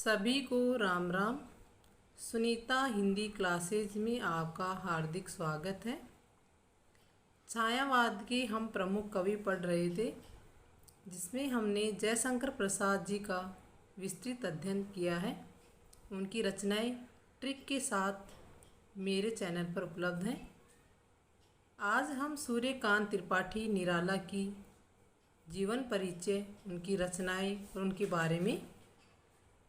सभी को राम राम। सुनीता हिंदी क्लासेज में आपका हार्दिक स्वागत है। छायावाद के हम प्रमुख कवि पढ़ रहे थे, जिसमें हमने जयशंकर प्रसाद जी का विस्तृत अध्ययन किया है। उनकी रचनाएं ट्रिक के साथ मेरे चैनल पर उपलब्ध हैं। आज हम सूर्यकांत त्रिपाठी निराला की जीवन परिचय, उनकी रचनाएं और उनके बारे में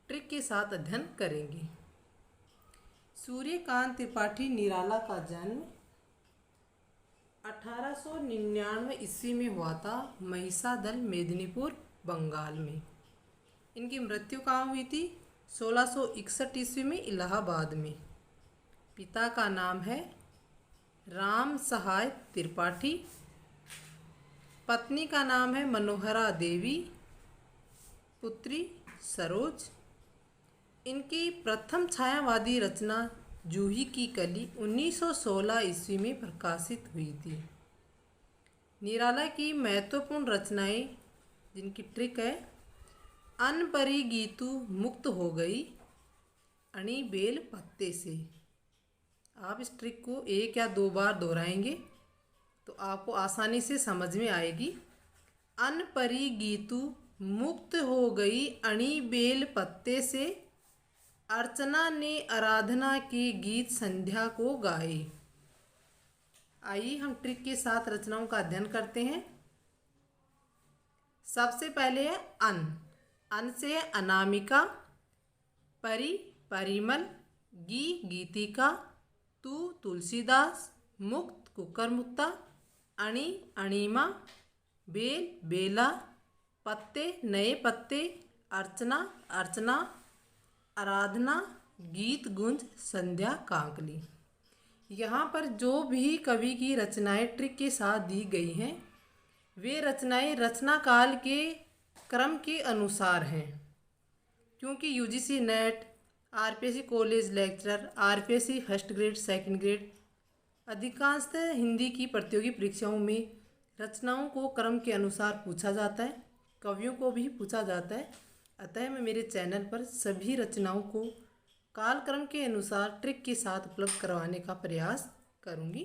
ट्रिक के साथ अध्ययन करेंगे। सूर्यकांत त्रिपाठी निराला का जन्म 1899 ईस्वी में हुआ था, महिषादल, मेदिनीपुर, बंगाल में। इनकी मृत्यु कहाँ हुई थी? 1661 ईस्वी में इलाहाबाद में। पिता का नाम है राम सहाय त्रिपाठी, पत्नी का नाम है मनोहरा देवी, पुत्री सरोज। इनकी प्रथम छायावादी रचना जूही की कली 1916 ईस्वी में प्रकाशित हुई थी। निराला की महत्वपूर्ण रचनाएं, जिनकी ट्रिक है, अनपरी गीतू मुक्त हो गई अणी बेल पत्ते से। आप इस ट्रिक को एक या दो बार दोहराएंगे तो आपको आसानी से समझ में आएगी। अनपरी गीतू मुक्त हो गई अणी बेल पत्ते से, अर्चना ने आराधना के गीत संध्या को गाए। आइए हम ट्रिक के साथ रचनाओं का अध्ययन करते हैं। सबसे पहले है अन। अन से है अनामिका, परी परिमल, गी गीतिका, तू तुलसीदास, मुक्त कुकरमुत्ता, अणी अणिमा, बेल बेला, पत्ते नए पत्ते, अर्चना अर्चना, आराधना गीत गुंज, संध्या कांकली। यहाँ पर जो भी कवि की रचनाएं ट्रिक के साथ दी गई हैं, वे रचनाएं रचना काल के क्रम के अनुसार हैं। क्योंकि UGC net, RPSC college lecturer, RPSC first grade, second grade, अधिकांशतः हिंदी की प्रतियोगी परीक्षाओं में रचनाओं को क्रम के अनुसार पूछा जाता है, कवियों को भी पूछा जाता है। अतः मैं मेरे चैनल पर सभी रचनाओं को कालक्रम के अनुसार ट्रिक के साथ उपलब्ध करवाने का प्रयास करूंगी।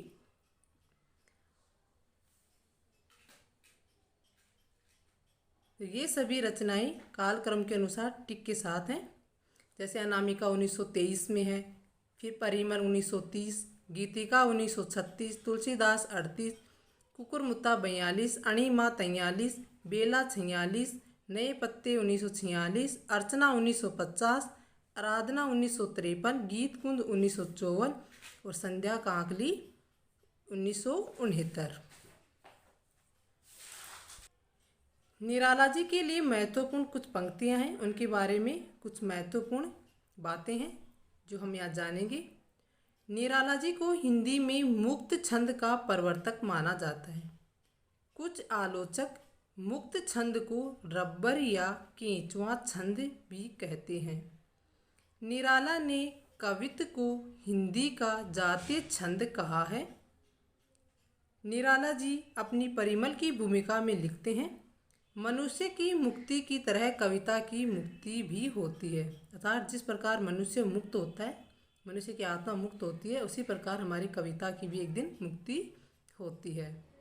तो ये सभी रचनाएं कालक्रम के अनुसार ट्रिक के साथ हैं। जैसे अनामिका 1923 में है, फिर परिमल 1930, गीतिका 1936, तुलसीदास 38, कुकुरमुत्ता 42, अणिमा 43, बेला 46, नए पत्ते 1946, अर्चना 1950, आराधना 1953, गीत कुंज 1954 और संध्या कांकली 1969। निराला जी के लिए महत्वपूर्ण कुछ पंक्तियां हैं, उनके बारे में कुछ महत्वपूर्ण बातें हैं जो हम यहाँ जानेंगे। निराला जी को हिंदी में मुक्त छंद का प्रवर्तक माना जाता है। कुछ आलोचक मुक्त छंद को रब्बर या केंचुआ छंद भी कहते हैं। निराला ने कवित्व को हिंदी का जातीय छंद कहा है। निराला जी अपनी परिमल की भूमिका में लिखते हैं, मनुष्य की मुक्ति की तरह कविता की मुक्ति भी होती है। अर्थात जिस प्रकार मनुष्य मुक्त होता है, मनुष्य की आत्मा मुक्त होती है, उसी प्रकार हमारी कविता की भी एक दिन मुक्ति होती है।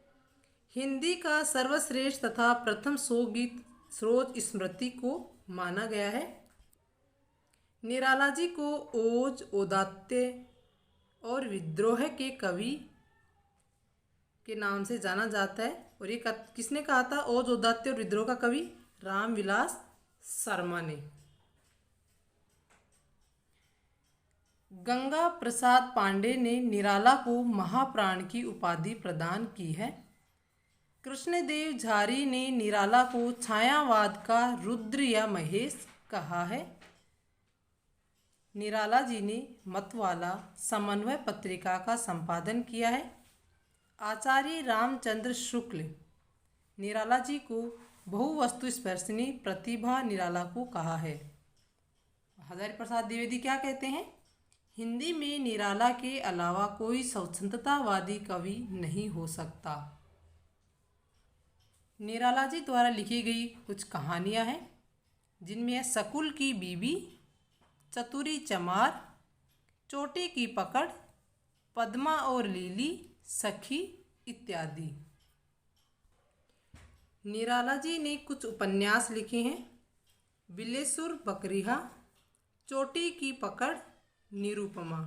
हिंदी का सर्वश्रेष्ठ तथा प्रथम शोकगीत सरोज स्मृति को माना गया है। निराला जी को ओज, औदात्य और विद्रोह के कवि के नाम से जाना जाता है। और ये किसने कहा था? ओज, औदात्य और विद्रोह का कवि रामविलास शर्मा ने। गंगा प्रसाद पांडे ने निराला को महाप्राण की उपाधि प्रदान की है। कृष्णदेव झारी ने निराला को छायावाद का रुद्र या महेश कहा है। निराला जी ने मतवाला समन्वय पत्रिका का संपादन किया है। आचार्य रामचंद्र शुक्ल निराला जी को बहुवस्तु स्पर्शनी प्रतिभा निराला को कहा है। हजारी प्रसाद द्विवेदी क्या कहते हैं? हिंदी में निराला के अलावा कोई स्वतंत्रतावादी कवि नहीं हो सकता। निराला जी द्वारा लिखी गई कुछ कहानियां हैं, जिनमें है शकुल की बीबी, चतुरी चमार, चोटी की पकड़, पद्मा और लीली, सखी इत्यादि। निराला जी ने कुछ उपन्यास लिखे हैं। बिलेसुर बकरिहा, चोटी की पकड़, निरुपमा।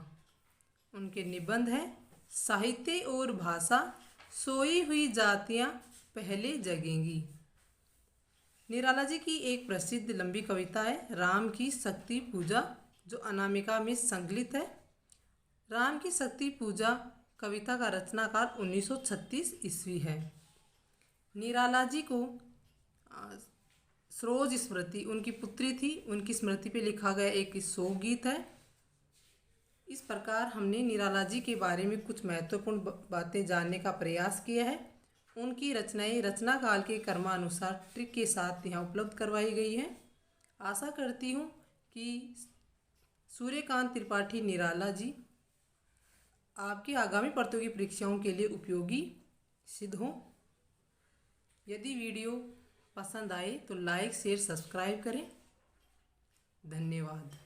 उनके निबंध हैं साहित्य और भाषा, सोई हुई जातियाँ पहले जगेंगी। निराला जी की एक प्रसिद्ध लंबी कविता है राम की शक्ति पूजा, जो अनामिका में संकलित है। राम की शक्ति पूजा कविता का रचनाकार 1936 ईस्वी है। निराला जी को सरोज स्मृति, उनकी पुत्री थी, उनकी स्मृति पे लिखा गया एक शोक गीत है। इस प्रकार हमने निराला जी के बारे में कुछ महत्वपूर्ण बातें जानने का प्रयास किया है। उनकी रचनाएं रचना काल के क्रमानुसार ट्रिक के साथ यहाँ उपलब्ध करवाई गई हैं। आशा करती हूँ कि सूर्यकांत त्रिपाठी निराला जी आपकी आगामी प्रतियोगी परीक्षाओं के लिए उपयोगी सिद्ध हों। यदि वीडियो पसंद आए तो लाइक, शेयर, सब्सक्राइब करें। धन्यवाद।